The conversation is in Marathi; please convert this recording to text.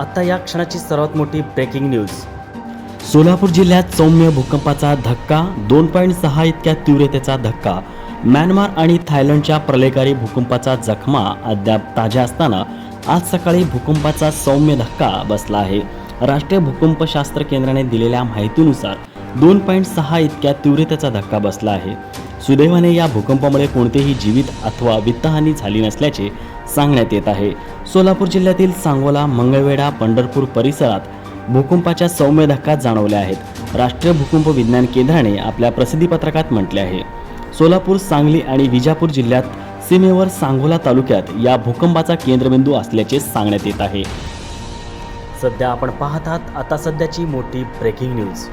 आता या क्षणाची सर्वात मोठी ब्रेकिंग न्यूज। सोलापूर जिल्ह्यात सौम्य भूकंपाचा धक्का, 2.6 इतक्या तीव्रतेचा धक्का। म्यानमार आणि थायलंडच्या प्रलयकारी भूकंपाचा जखमा अद्याप ताज्या असताना आज सकाळी भूकंपाचा सौम्य धक्का बसला आहे। राष्ट्रीय भूकंपशास्त्र केंद्राने दिलेल्या माहितीनुसार 2.6 इतक्या तीव्रतेचा धक्का बसला आहे। सुदैवाने या भूकंपामुळे कोणतेही जीवित अथवा वित्तहानी झाली नसल्याचे सांगण्यात येत आहे। सोलापूर जिल्ह्यातील सांगोला, मंगळवेढा, पंढरपूर परिसरात भूकंपाच्या सौम्य धक्का जाणवले आहेत। राष्ट्रीय भूकंप विज्ञान केंद्राने आपल्या प्रसिद्धीपत्रकात म्हटले आहे, सोलापूर, सांगली आणि विजापूर जिल्ह्यात सीमेवर सांगोला तालुक्यात या भूकंपाचा केंद्रबिंदू असल्याचे सांगण्यात येत आहे। सध्या आपण पाहत आहात आता सध्याची मोठी ब्रेकिंग न्यूज।